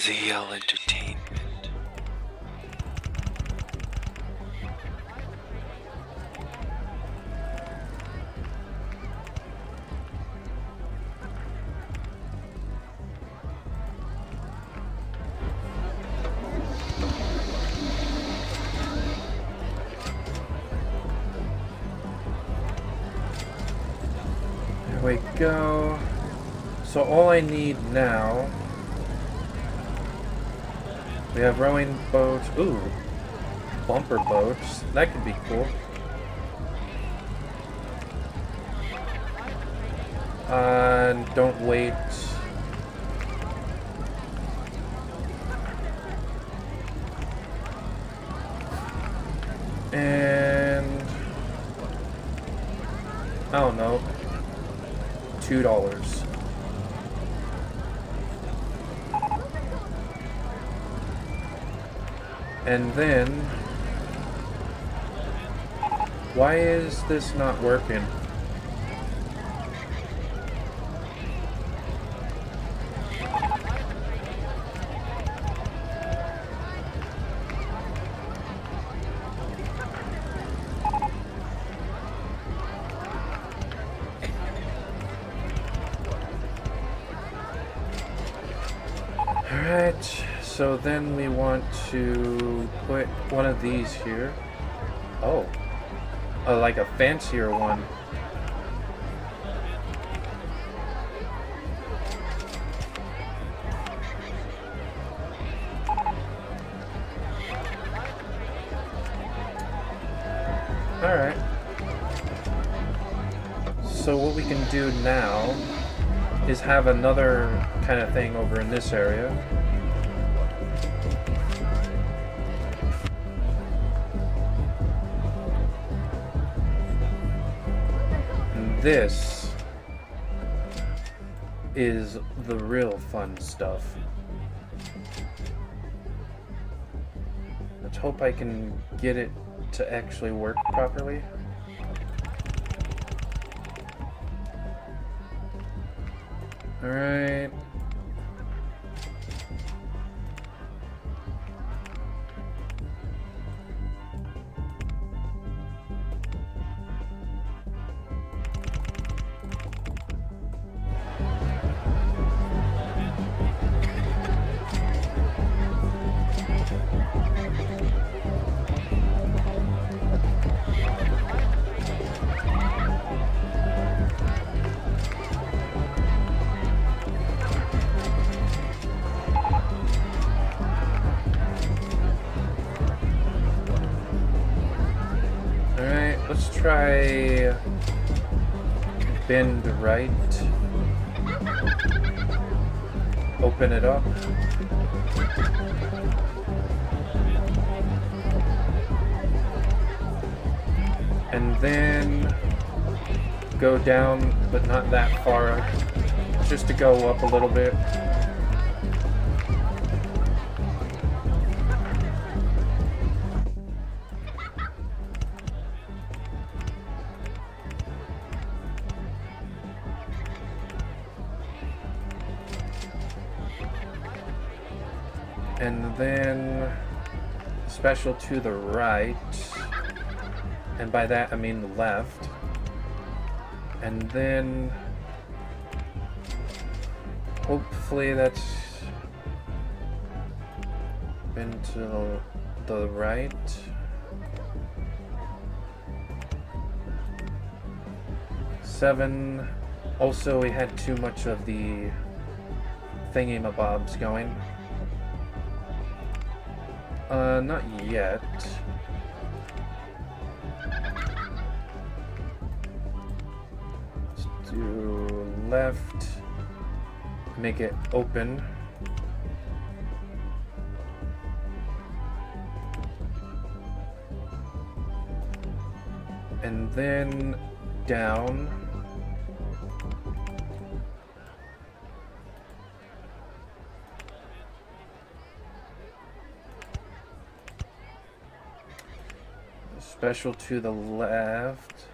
ZL Entertainment. There we go. So all I need now, we have rowing boats. Ooh, bumper boats. That could be cool. Don't wait. And I don't know, $2. And then, why is this not working? Alright, so then we want to put one of these here. Oh, like a fancier one. Alright. So what we can do now is have another kind of thing over in this area. And this is the real fun stuff. Let's hope I can get it to actually work properly. Alright. Let's try bend right, open it up, and then go down, but not that far, just to go up a little bit. And then special to the right, and by that I mean the left, and then hopefully that's been to the right. Seven. Also, we had too much of the thingy-mabobs going. Not yet. Let's do left. Make it open. And then down. Special to the left.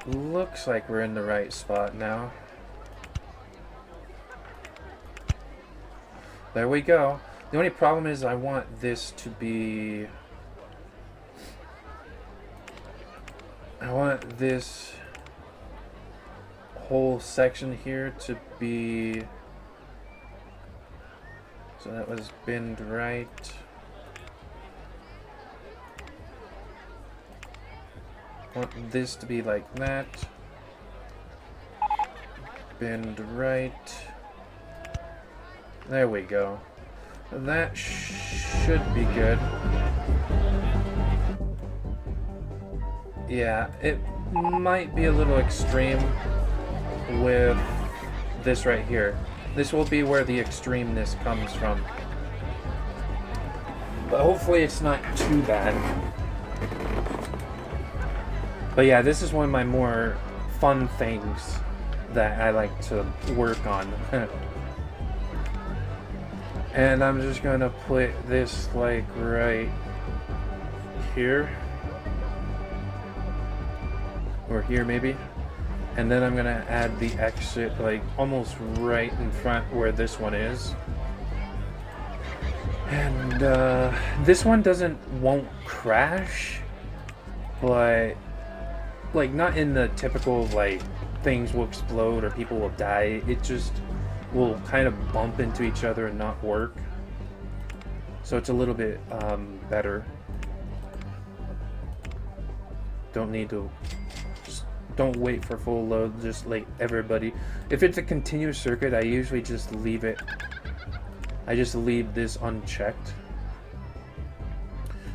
Looks like we're in the right spot now. There we go. The only problem is I want this to be... I want this whole section here to be... So that was binned right. I want this to be like that. Binned right. There we go. That should be good. Yeah, it might be a little extreme with this right here. This will be where the extremeness comes from. But hopefully it's not too bad. But yeah, this is one of my more fun things that I like to work on. And I'm just gonna put this like right here. Or here maybe. And then I'm gonna add the exit like almost right in front where this one is. And this one won't crash, but like not in the typical like things will explode or people will die. It just will kind of bump into each other and not work. So it's a little bit better. Don't need to... Don't wait for full load, just like everybody. If it's a continuous circuit, I usually just leave it. I just leave this unchecked.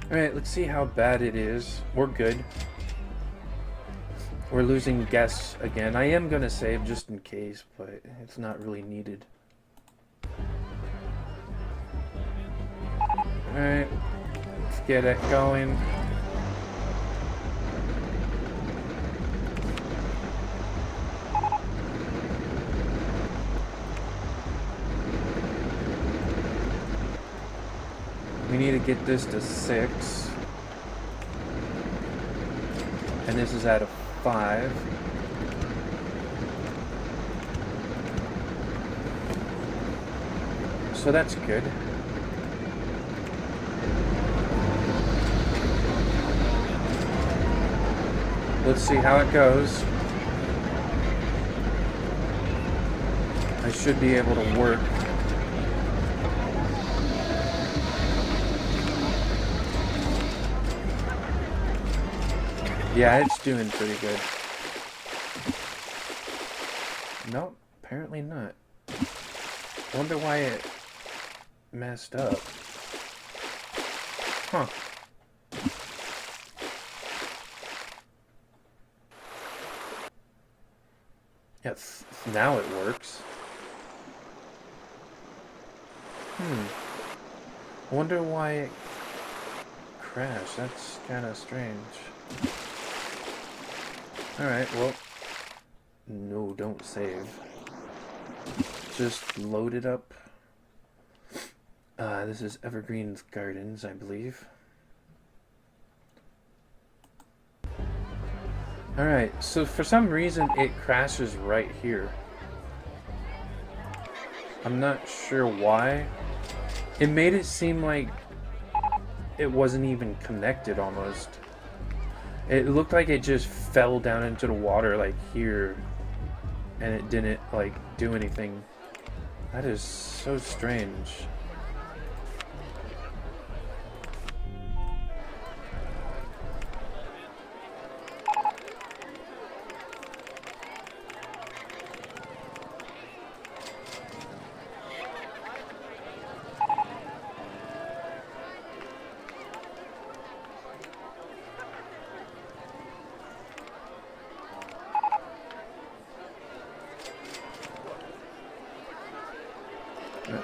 Alright, let's see how bad it is. We're good. We're losing guests again. I am gonna save just in case, but it's not really needed. Alright, let's get it going. We need to get this to 6. And this is at a 5. So that's good. Let's see how it goes. I should be able to work. Yeah, it's doing pretty good. Nope, apparently not. Wonder why it messed up. Huh. Yeah, now it works. Wonder why it crashed. That's kind of strange. Alright, well, no, don't save. Just load it up. This is Evergreen's Gardens, I believe. Alright, so for some reason it crashes right here. I'm not sure why. It made it seem like it wasn't even connected almost. It looked like it just fell down into the water like here, and it didn't like do anything. That is so strange.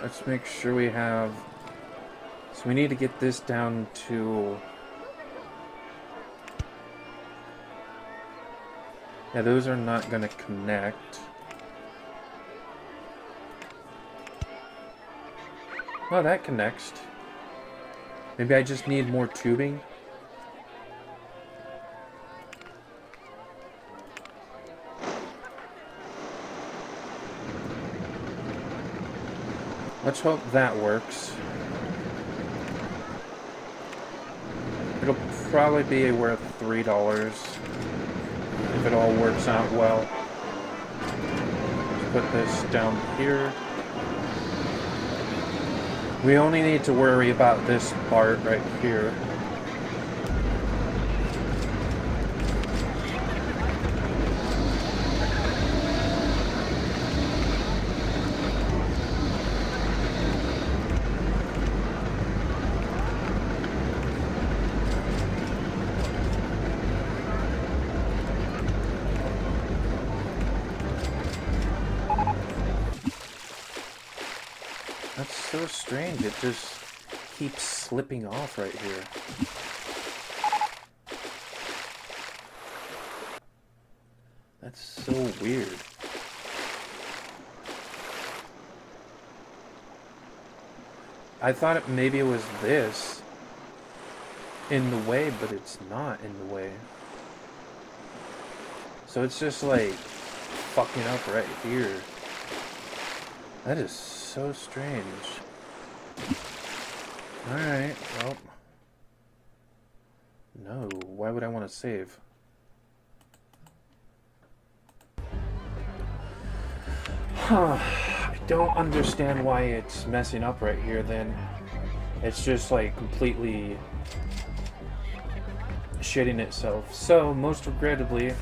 Let's make sure we have... So we need to get this down to... Yeah, those are not going to connect. Oh, that connects. Maybe I just need more tubing. Let's hope that works. It'll probably be worth $3 if it all works out well. Let's put this down here. We only need to worry about this part right here. That's so strange, it just keeps slipping off right here. That's so weird. I thought maybe it was this in the way, but it's not in the way. So it's just like fucking up right here. That is so strange. Alright, well. No, why would I want to save? Huh. I don't understand why it's messing up right here then. It's just like completely shitting itself. So, most regrettably,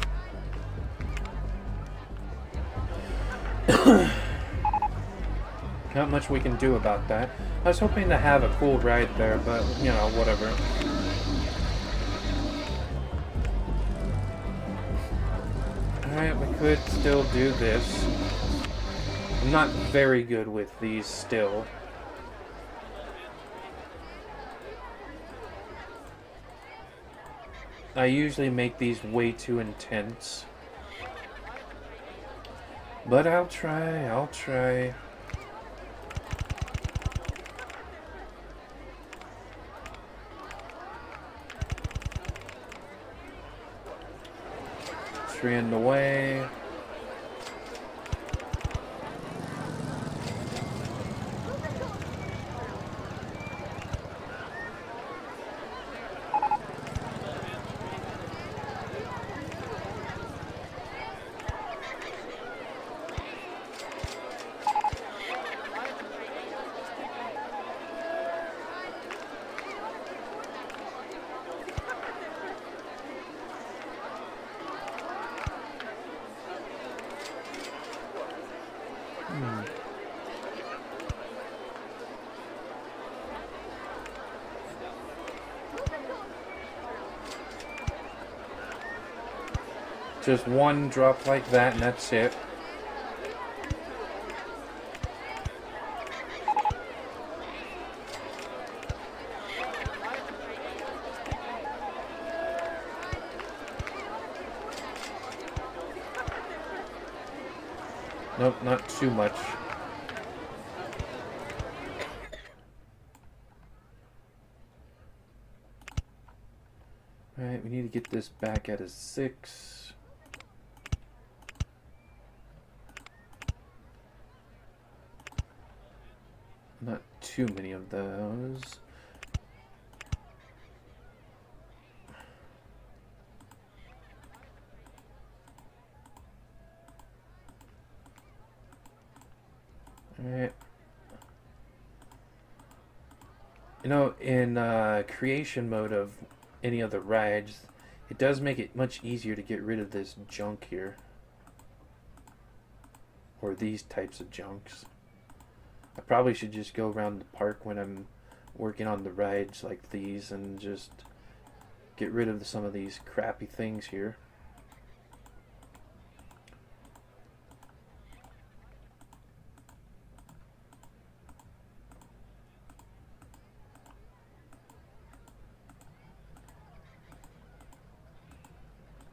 not much we can do about that. I was hoping to have a cool ride there, but, you know, whatever. Alright, we could still do this. I'm not very good with these still. I usually make these way too intense. But I'll try. Three in the way. Just one drop like that and that's it. Nope, not too much. Alright, we need to get this back at a 6. Not too many of those. Alright. You know, in creation mode of any of the rides, it does make it much easier to get rid of this junk here. Or these types of junks. I probably should just go around the park when I'm working on the rides like these and just get rid of some of these crappy things here.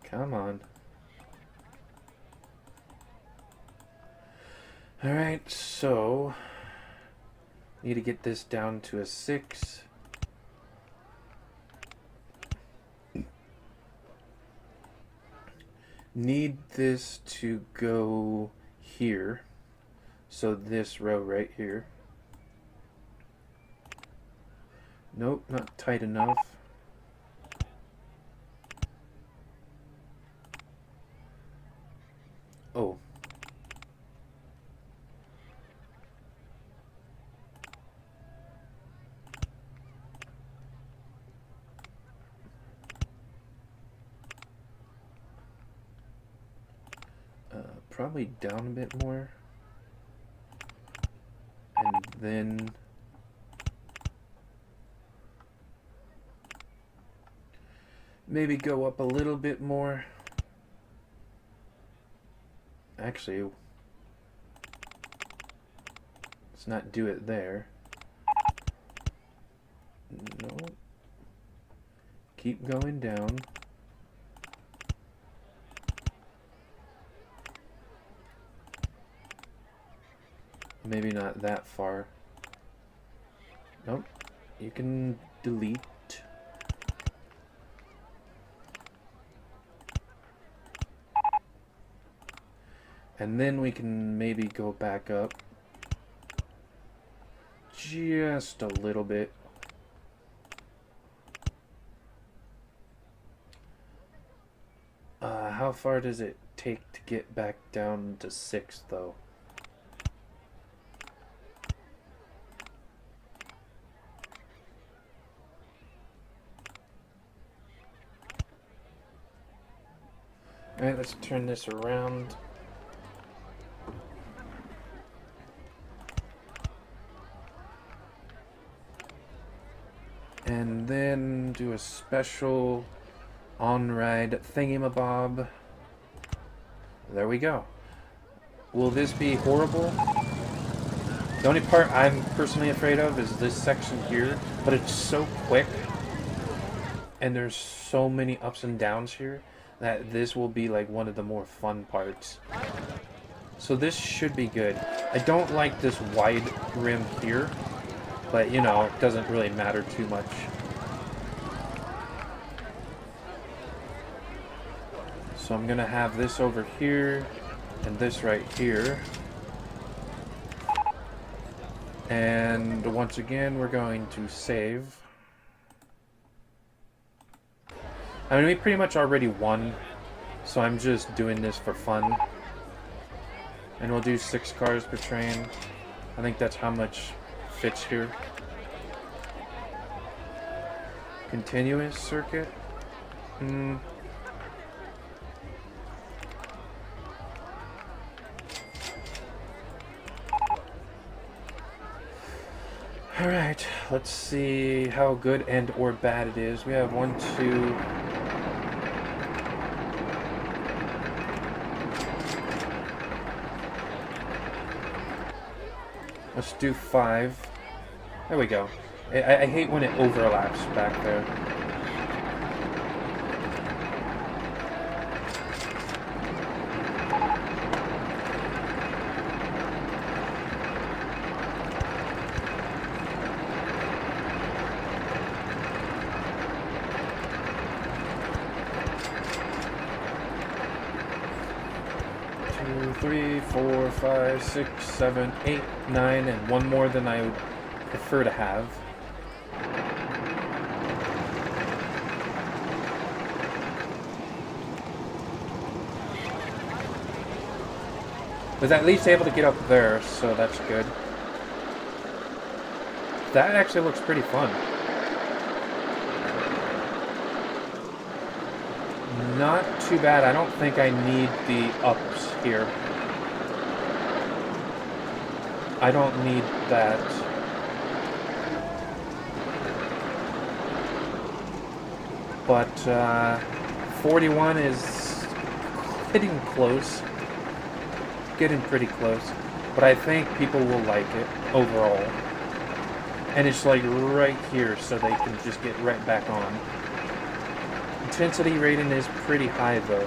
Come on. Alright, so need to get this down to a 6. Need this to go here. So this row right here. Nope, not tight enough. Oh. Probably down a bit more. And then maybe go up a little bit more. Actually, let's not do it there. No. Keep going down. Maybe not that far. Nope. You can delete. And then we can maybe go back up just a little bit. How far does it take to get back down to 6 though? Alright, let's turn this around. And then do a special on-ride thingamabob. There we go. Will this be horrible? The only part I'm personally afraid of is this section here, but it's so quick and there's so many ups and downs here that this will be like one of the more fun parts. So this should be good. I don't like this wide rim here, but you know, it doesn't really matter too much. So I'm gonna have this over here and this right here. And once again, we're going to save. I mean, we pretty much already won, so I'm just doing this for fun. And we'll do 6 cars per train. I think that's how much fits here. Continuous circuit? Alright, let's see how good and or bad it is. We have 1, 2... Let's do 5. There we go. I hate when it overlaps back there. Two, 3, 4, 5, 6, 7, 8, 9, and one more than I would prefer to have. Was at least able to get up there, so that's good. That actually looks pretty fun. Not too bad. I don't think I need the ups here. I don't need that. But 41 is getting close. Getting pretty close. But I think people will like it overall. And it's like right here, so they can just get right back on. Intensity rating is pretty high though.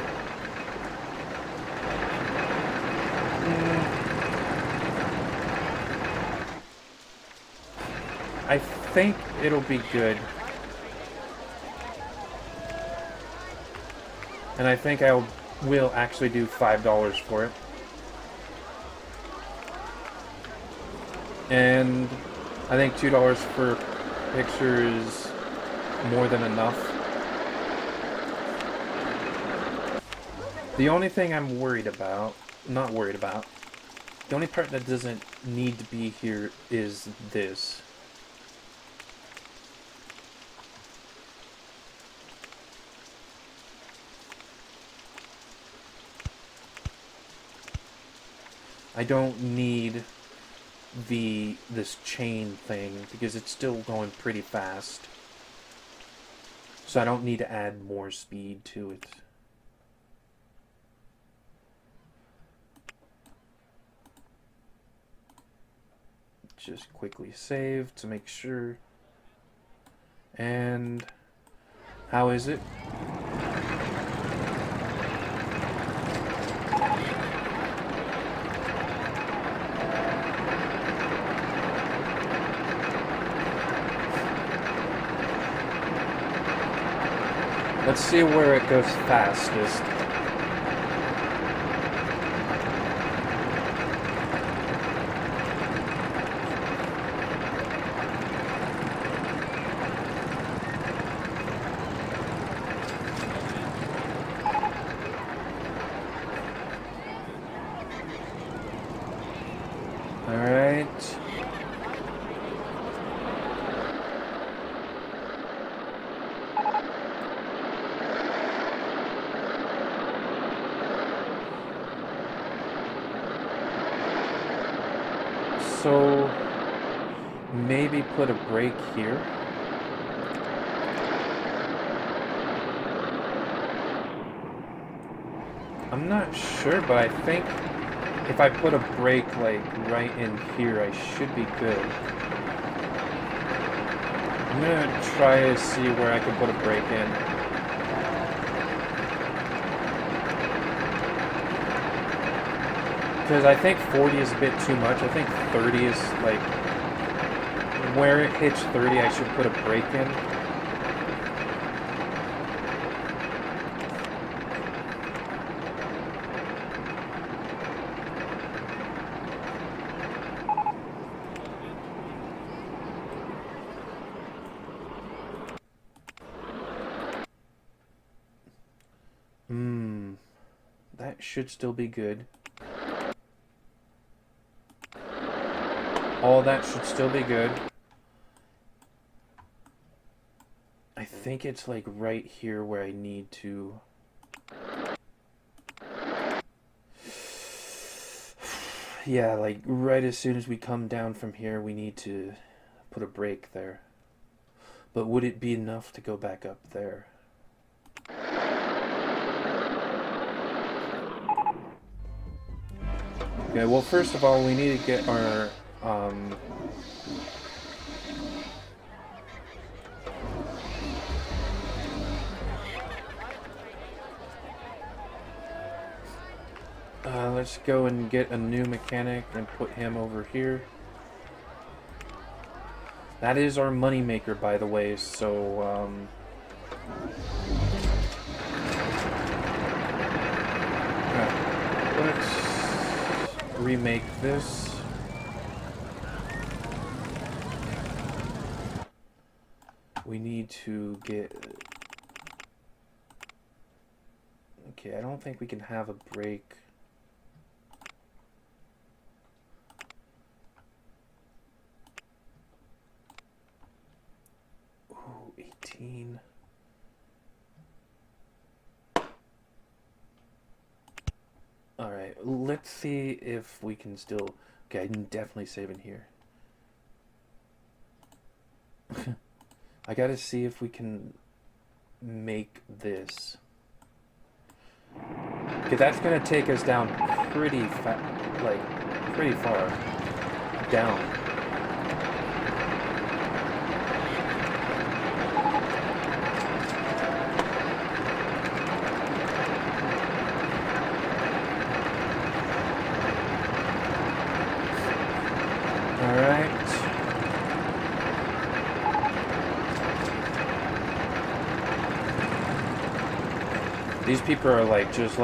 I think it'll be good. And I think I will actually do $5 for it. And I think $2 for pictures more than enough. The only thing I'm worried about, not worried about, the only part that doesn't need to be here is this. I don't need this chain thing because it's still going pretty fast. So I don't need to add more speed to it. Just quickly save to make sure. And how is it? Let's see where it goes fastest. All right. So maybe put a brake here. I'm not sure, but I think if I put a brake like right in here, I should be good. I'm gonna try to see where I can put a brake in. Because I think 40 is a bit too much. I think 30 is like where it hits 30, I should put a brake in. That should still be good. All that should still be good. I think it's like right here where I need to... Yeah, like right as soon as we come down from here, we need to put a brake there. But would it be enough to go back up there? Okay, well, first of all, we need to get our... let's go and get a new mechanic and put him over here. That is our moneymaker, by the way, so, let's remake this. We need to get... Okay, I don't think we can have a brake. Ooh, 18. Alright, let's see if we can still... Okay, I can definitely save in here. I gotta see if we can make this. Okay, that's gonna take us down pretty far down. These people are like, just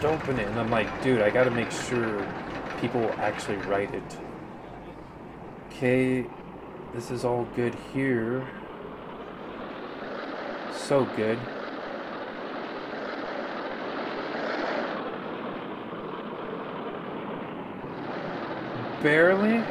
open it. And I'm like, dude, I gotta make sure people will actually write it. Okay, This is all good here. So good. Barely.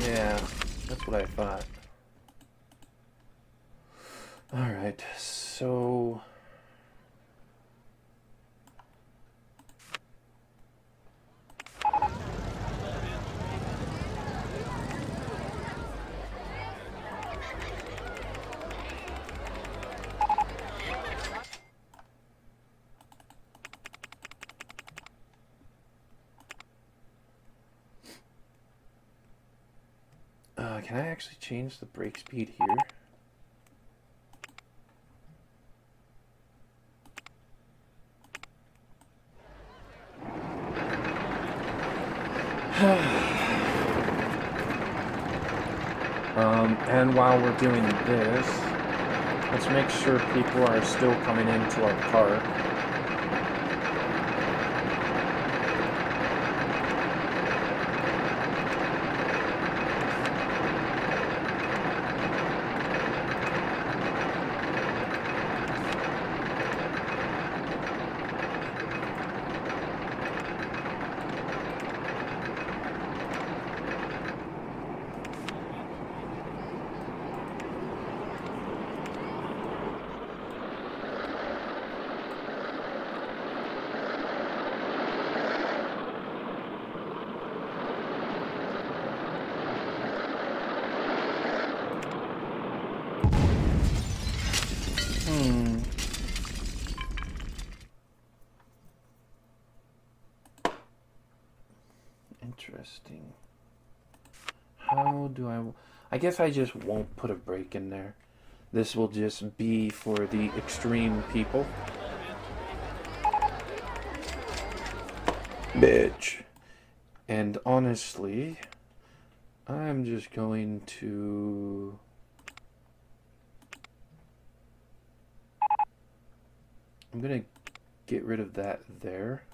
Yeah, that's what I thought. Alright, so... can I actually change the brake speed here? And while we're doing this, let's make sure people are still coming into our park. Interesting. How do I guess I just won't put a brake in there. This will just be for the extreme people. Bitch. And honestly, I'm just going to... I'm going to get rid of that there.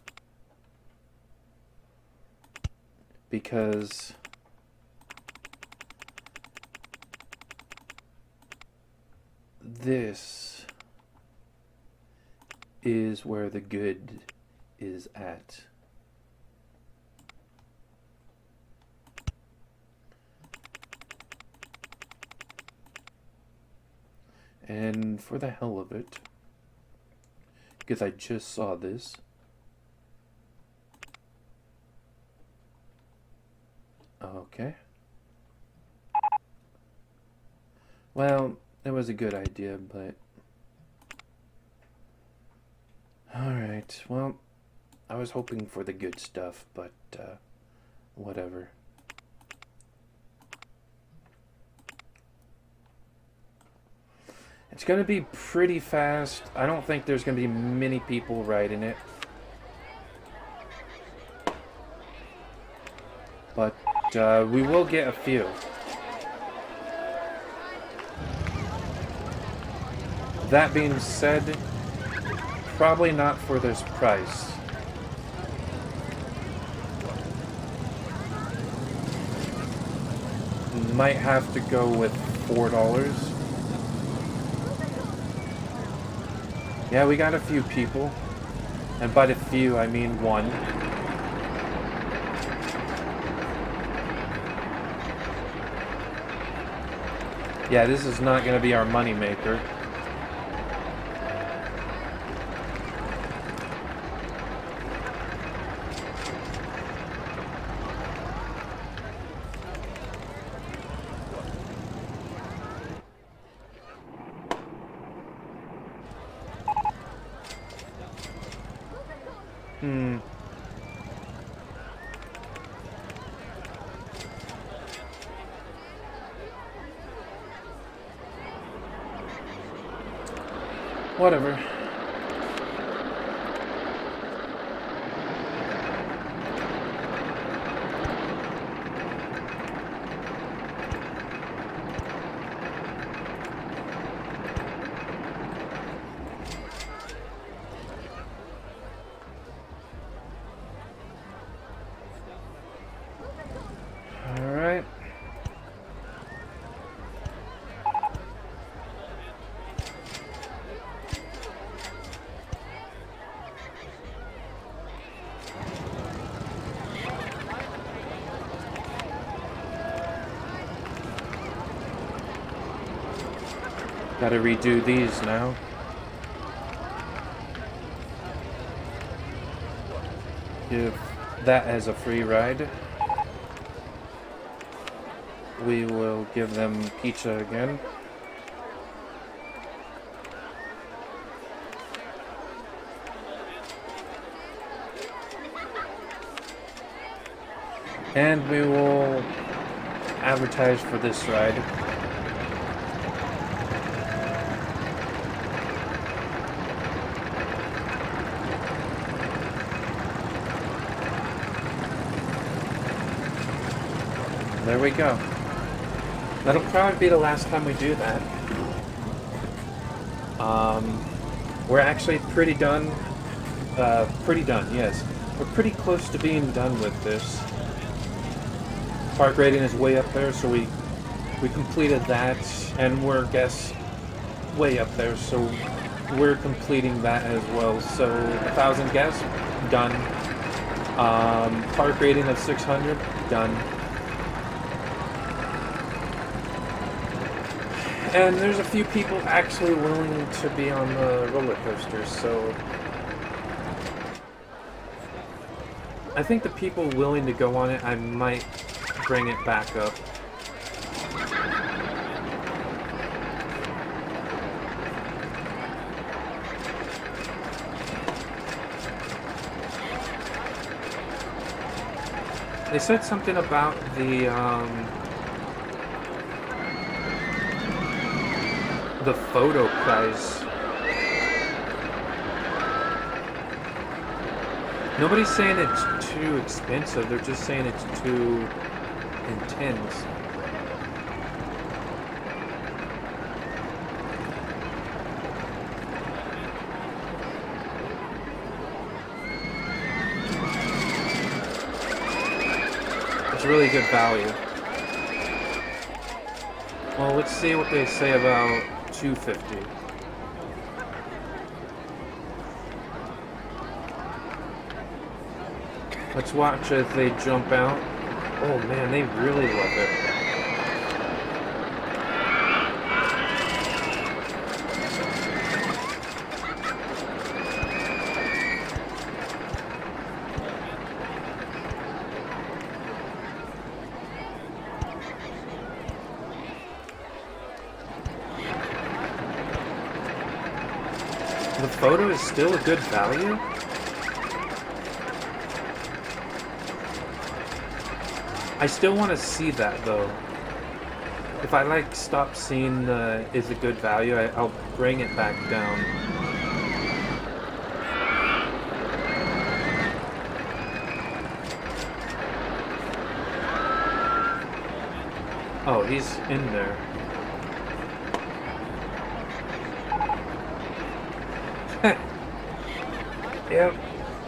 Because this is where the good is at. And for the hell of it, because I just saw this, okay. Well, it was a good idea, but... Alright, well, I was hoping for the good stuff, but, whatever. It's gonna be pretty fast. I don't think there's gonna be many people riding it. But, we will get a few. That being said, probably not for this price. Might have to go with $4. Yeah, we got a few people. And by the few, I mean one. Yeah, this is not going to be our moneymaker. Whatever. Gotta redo these now. Give that as a free ride. We will give them pizza again. And we will advertise for this ride. There we go. That'll probably be the last time we do that. We're actually pretty done. Yes. We're pretty close to being done with this. Park rating is way up there, so we completed that, and we're guests way up there, so we're completing that as well. So 1,000 guests, done. Park rating of 600, done. And there's a few people actually willing to be on the roller coasters, so I think the people willing to go on it, I might bring it back up. They said something about the photo price. Nobody's saying it's too expensive, they're just saying it's too intense. It's really good value. Well, let's see what they say about $250. Let's watch as they jump out. Oh man, they really love it. The photo is still a good value? I still want to see that though. If I like stop seeing is a good value, I'll bring it back down. Oh, he's in there. Yep,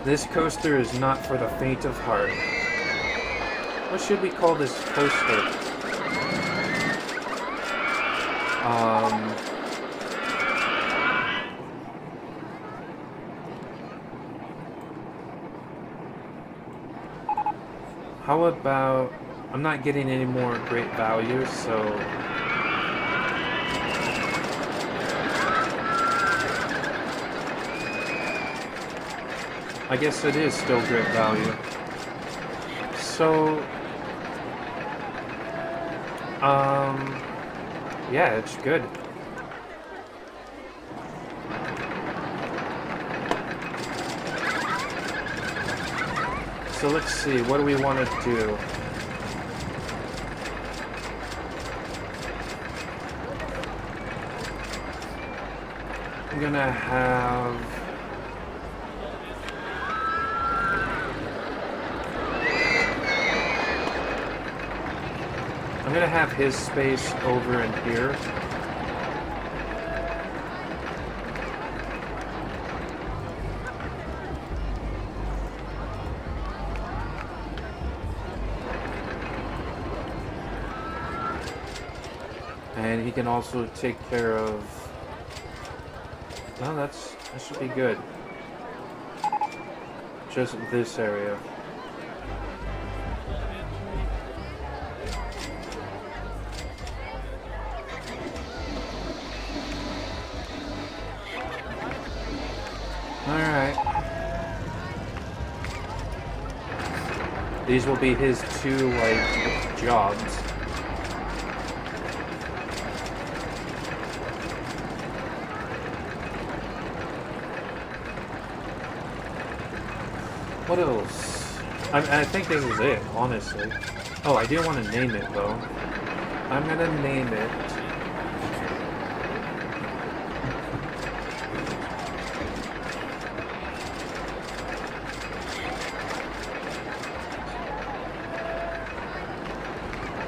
this coaster is not for the faint of heart. What should we call this coaster? How about... I'm not getting any more great values, so... I guess it is still great value. So... yeah, it's good. So let's see, what do we want to do? I'm gonna have... I'm gonna have his space over in here. And he can also take care of... No, that should be good. Just this area. Alright. These will be his 2, like, jobs. What else? I think this is it, honestly. Oh, I do want to name it, though. I'm gonna name it...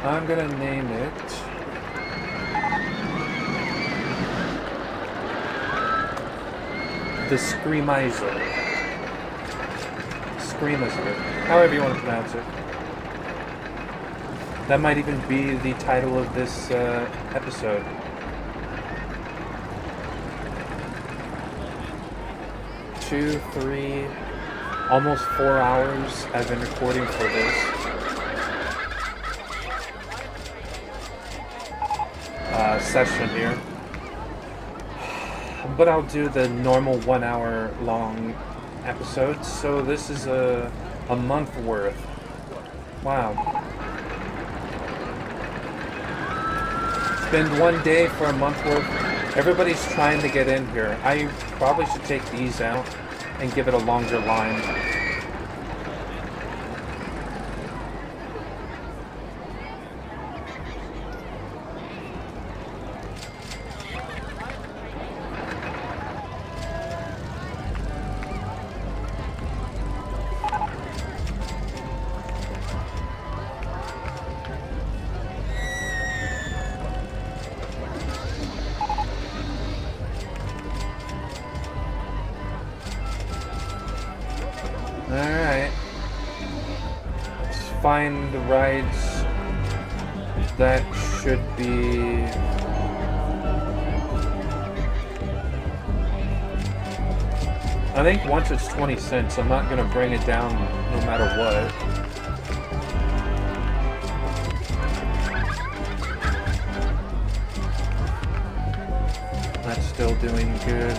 I'm gonna name it... the Screamizer. Screamizer. However you want to pronounce it. That might even be the title of this episode. Two, 3, almost 4 hours I've been recording for this. Session here. But I'll do the normal 1 hour long episodes, so this is a month worth. Wow. Spend 1 day for a month worth. Everybody's trying to get in here. I probably should take these out and give it a longer line. Alright. Let's find the rides that should be... I think once it's 20 cents, I'm not going to bring it down no matter what. That's still doing good.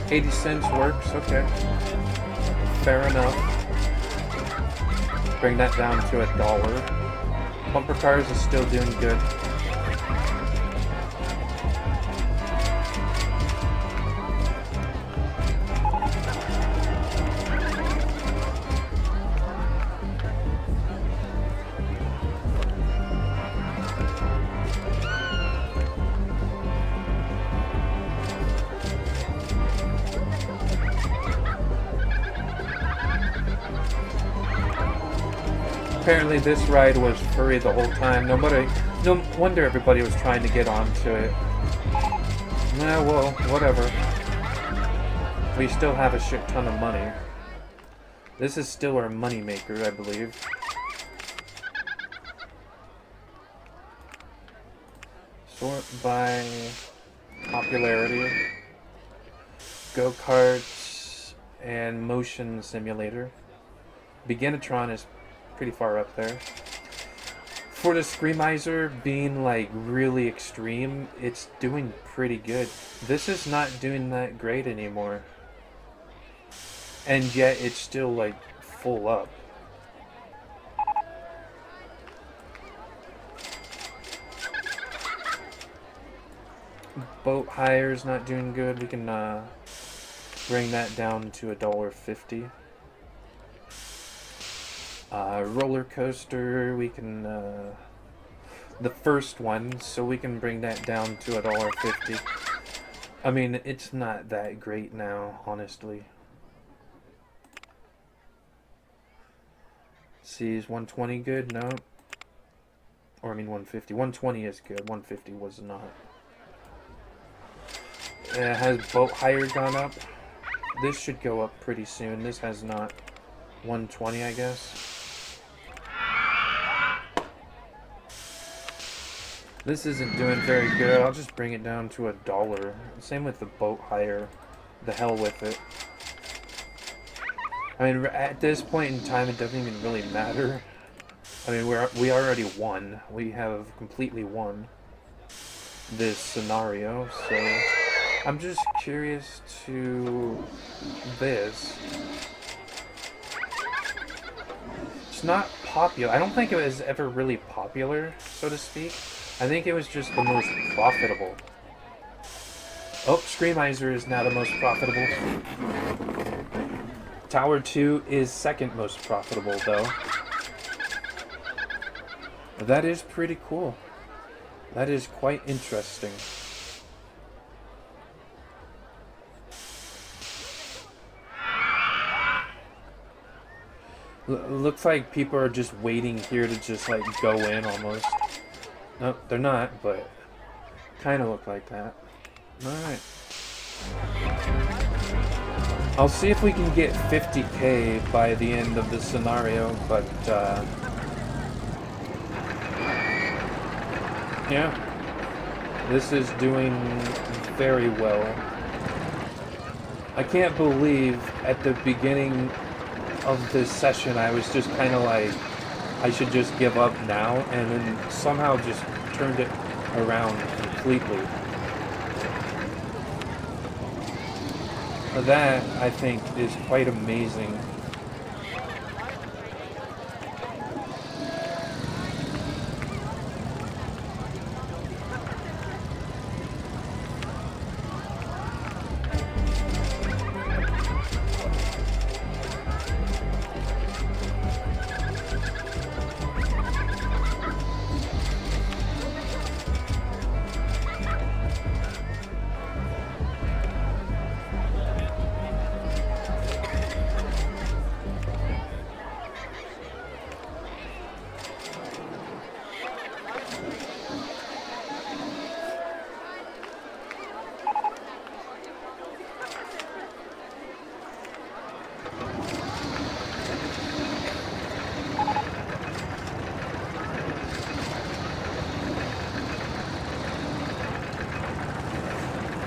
$0.80 works, okay. Fair enough. Bring that down to $1. Bumper cars is still doing good. Apparently this ride was free the whole time. No wonder everybody was trying to get onto it. Nah, well, whatever. We still have a shit ton of money. This is still our money maker, I believe. Sort by popularity. Go-karts and motion simulator. Beginatron is pretty far up there. For the Screamizer being like really extreme, it's doing pretty good. This is not doing that great anymore. And yet it's still like full up. Boat hire's not doing good. We can bring that down to $1.50. RollerCoaster, we can, the first one, so we can bring that down to $1.50. I mean, it's not that great now, honestly. See, is 120 good? No. Or, I mean, 150. 120 is good. 150 was not. Has boat hire gone up? This should go up pretty soon. This has not. 120, I guess. This isn't doing very good. I'll just bring it down to $1. Same with the boat hire. The hell with it. I mean, at this point in time, it doesn't even really matter. I mean, we already won. We have completely won this scenario, so I'm just curious to this. It's not popular. I don't think it was ever really popular, so to speak. I think it was just the most profitable. Oh, Screamizer is now the most profitable. Tower 2 is second most profitable, though. That is pretty cool. That is quite interesting. Looks like people are just waiting here to just like go in almost. No, they're not, but kind of look like that. Alright. I'll see if we can get 50k by the end of this scenario, but yeah. This is doing very well. I can't believe at the beginning of this session I was just kind of like, I should just give up now, and then somehow just turned it around completely. That, I think, is quite amazing.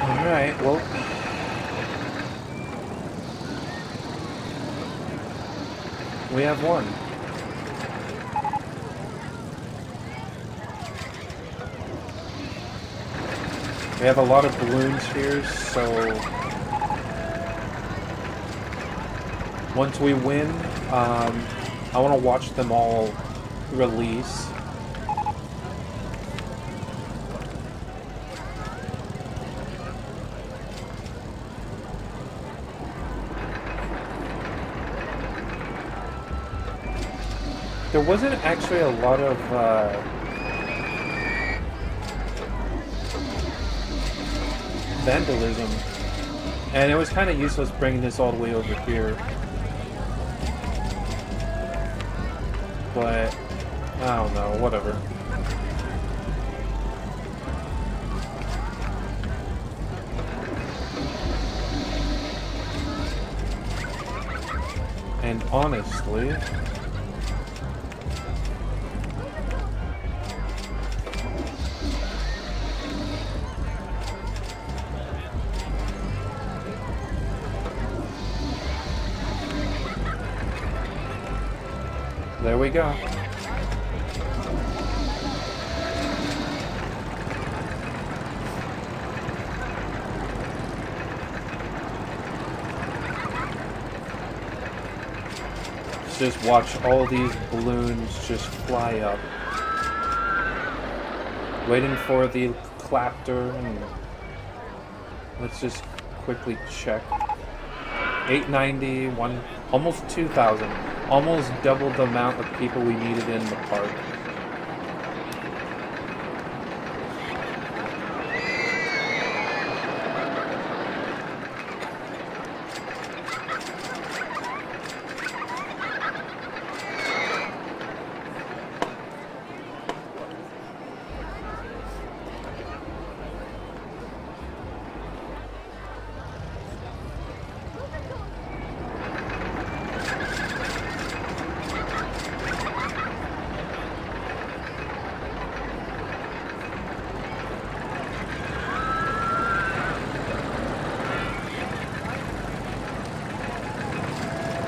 Alright, well, we have one. We have a lot of balloons here, so once we win, I want to watch them all release. There wasn't actually a lot of vandalism, and it was kind of useless bringing this all the way over here. But I don't know, whatever. And honestly, there we go. Let's just watch all these balloons just fly up. Waiting for the clapter, and let's just quickly check. 890, almost 2,000. Almost double the amount of people we needed in the park.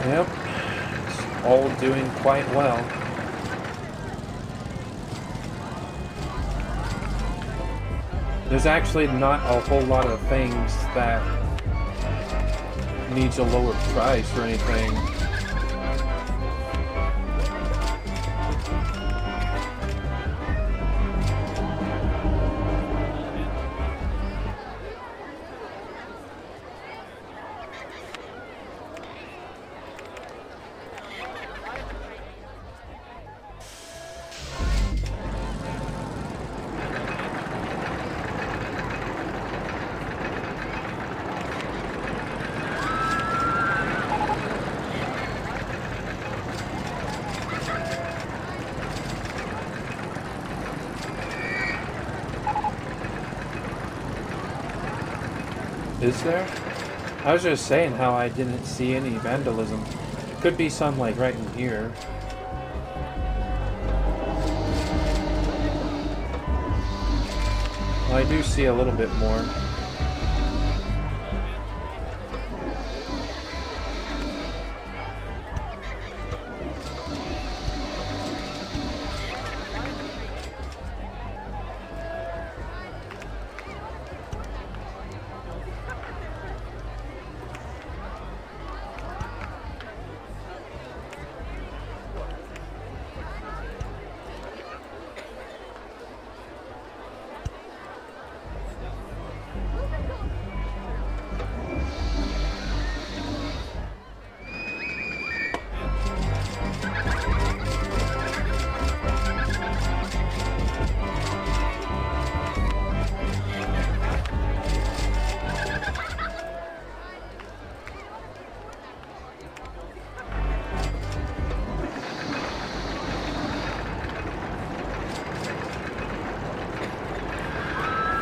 Yep, it's all doing quite well. There's actually not a whole lot of things that needs a lower price or anything. Is there? I was just saying how I didn't see any vandalism. Could be some like right in here. Well, I do see a little bit more.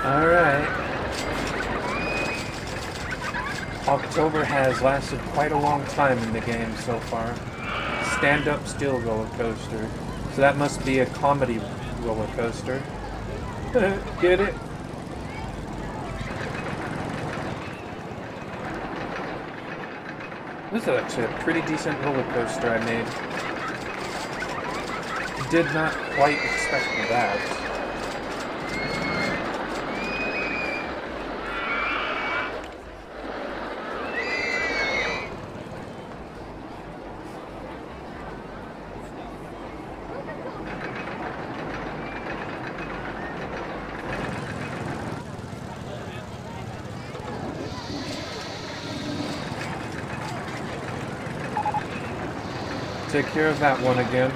Alright. October has lasted quite a long time in the game so far. Stand-up still roller coaster. So that must be a comedy roller coaster. Get it? This is actually a pretty decent roller coaster I made. Did not quite expect that. Take care of that one again.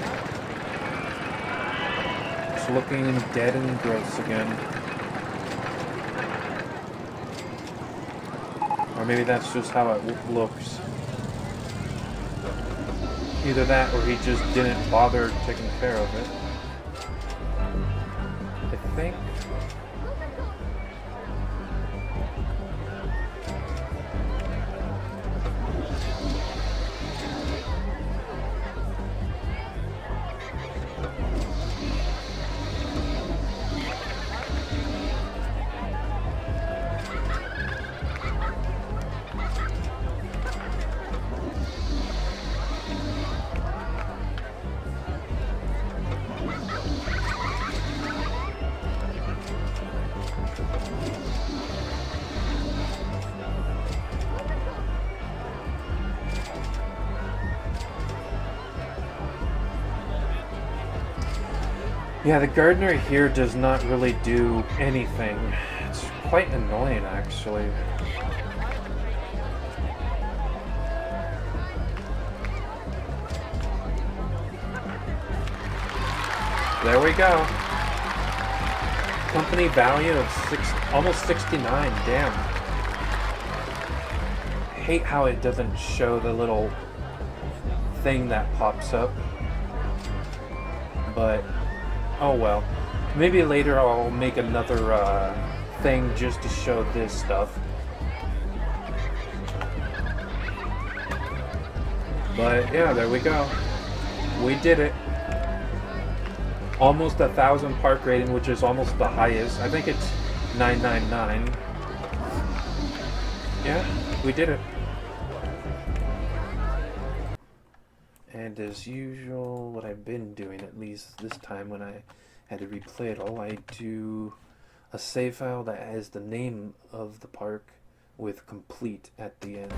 It's looking dead and gross again. Or maybe that's just how it looks. Either that or he just didn't bother taking care of it. I think. Yeah, the gardener here does not really do anything. It's quite annoying, actually. There we go. Company value of almost 69, damn. I hate how it doesn't show the little thing that pops up. But oh well. Maybe later I'll make another thing just to show this stuff. But yeah, there we go. We did it. Almost 1,000 park rating, which is almost the highest. I think it's 999. Yeah, we did it. And as usual, what I've been doing, at least this time when I had to replay it all, I do a save file that has the name of the park with complete at the end.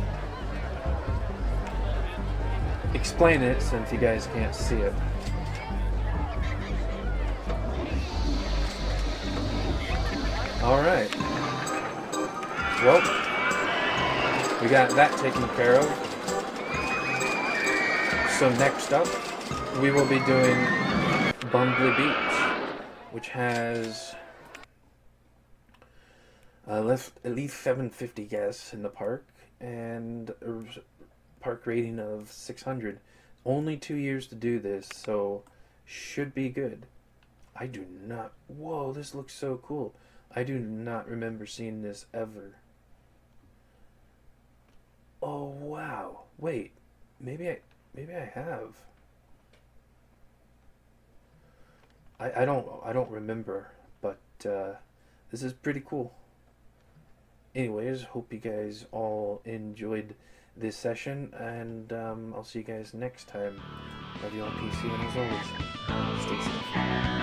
Explain it since you guys can't see it. Alright. Well, we got that taken care of. So next up, we will be doing Bumbly Beach, which has left at least 750 guests in the park and a park rating of 600. Only 2 years to do this, so should be good. I do not... Whoa, this looks so cool. I do not remember seeing this ever. Oh, wow. Wait, maybe I have. I don't remember, but this is pretty cool. Anyways, hope you guys all enjoyed this session, and I'll see you guys next time. Love you on PC, and as always, stay safe.